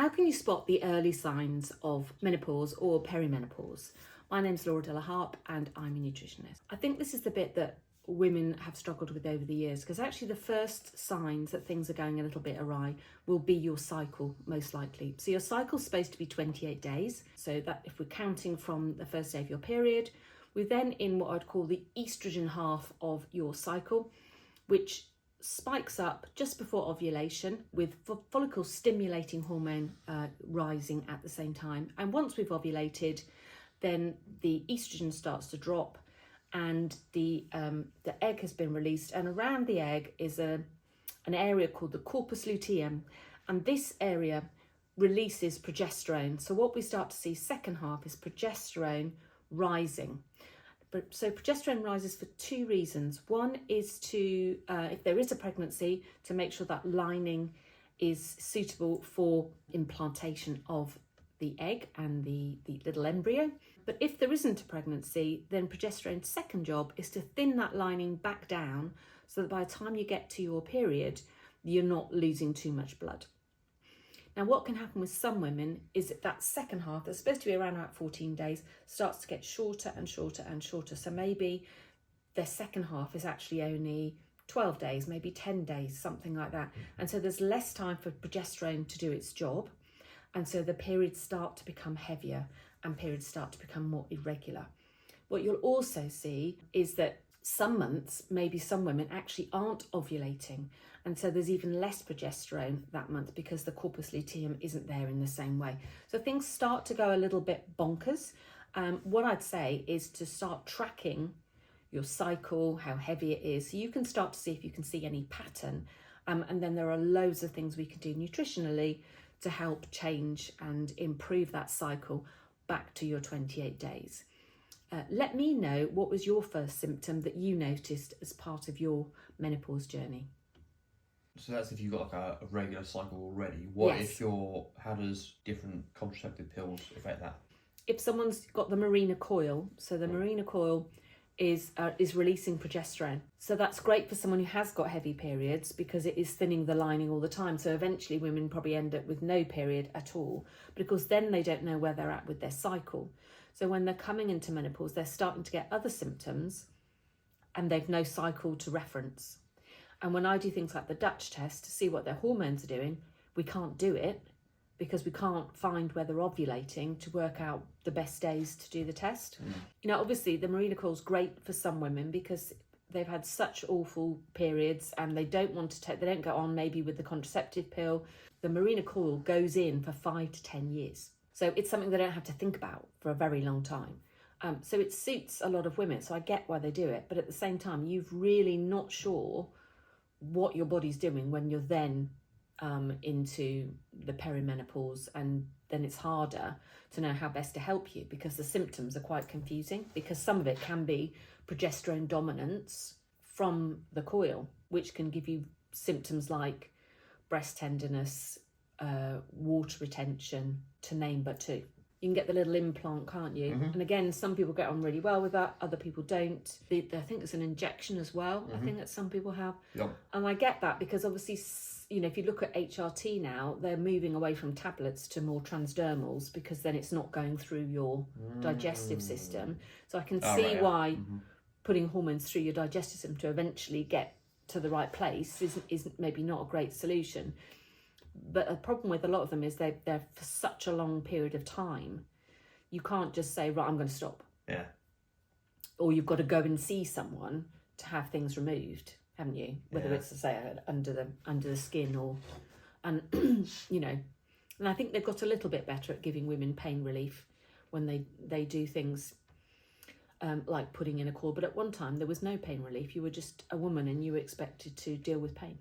How can you spot the early signs of menopause or perimenopause? My name's Laura Della Harp and I'm a nutritionist. I think this is the bit that women have struggled with over the years, because actually the first signs that things are going a little bit awry will be your cycle, most likely. So your cycle's supposed to be 28 days. So that if we're counting from the first day of your period, we're then in what I'd call the estrogen half of your cycle, which spikes up just before ovulation with follicle stimulating hormone rising at the same time. And once we've ovulated, then the estrogen starts to drop and the egg has been released, and around the egg is an area called the corpus luteum, and this area releases progesterone. So what we start to see second half is progesterone rising. So progesterone rises for two reasons. One is to, if there is a pregnancy, to make sure that lining is suitable for implantation of the egg and the little embryo. But if there isn't a pregnancy, then progesterone's second job is to thin that lining back down so that by the time you get to your period, you're not losing too much blood. Now, what can happen with some women is that second half, that's supposed to be around about 14 days, starts to get shorter and shorter and shorter. So maybe their second half is actually only 12 days, maybe 10 days, something like that. And so there's less time for progesterone to do its job. And so the periods start to become heavier and periods start to become more irregular. What you'll also see is that some months, maybe some women actually aren't ovulating. And so there's even less progesterone that month because the corpus luteum isn't there in the same way. So things start to go a little bit bonkers. What I'd say is to start tracking your cycle, how heavy it is, so you can start to see if you can see any pattern. And then there are loads of things we can do nutritionally to help change and improve that cycle back to your 28 days. Let me know what was your first symptom that you noticed as part of your menopause journey. So that's if you've got like a regular cycle already. What Yes. if how does different contraceptive pills affect that? If someone's got the Mirena coil, so the Mirena coil is releasing progesterone. So that's great for someone who has got heavy periods because it is thinning the lining all the time. So eventually women probably end up with no period at all, because then they don't know where they're at with their cycle. So when they're coming into menopause, they're starting to get other symptoms and they've no cycle to reference. And when I do things like the Dutch test to see what their hormones are doing, we can't do it because we can't find where they're ovulating to work out the best days to do the test. You know, obviously the Mirena coil is great for some women because they've had such awful periods and they don't want to they don't go on maybe with the contraceptive pill. The Mirena coil goes in for 5 to 10 years. So it's something they don't have to think about for a very long time. So it suits a lot of women. So I get why they do it. But at the same time, you're really not sure what your body's doing when you're then into the perimenopause, and then it's harder to know how best to help you because the symptoms are quite confusing, because some of it can be progesterone dominance from the coil, which can give you symptoms like breast tenderness, water retention, to name but two. You can get the little implant, can't you? And again, some people get on really well with that, other people don't. I think it's an injection as well, I think that some people have. Yep. And I get that because obviously, you know, if you look at HRT now, they're moving away from tablets to more transdermals because then it's not going through your digestive system. So I can see why putting hormones through your digestive system to eventually get to the right place is maybe not a great solution. But a problem with a lot of them is they're for such a long period of time. You can't just say, right, I'm going to stop. Yeah. Or you've got to go and see someone to have things removed, haven't you? Whether it's, to say, under the skin or, and you know, and I think they've got a little bit better at giving women pain relief when they do things like putting in a coil. But at one time there was no pain relief. You were just a woman and you were expected to deal with pain.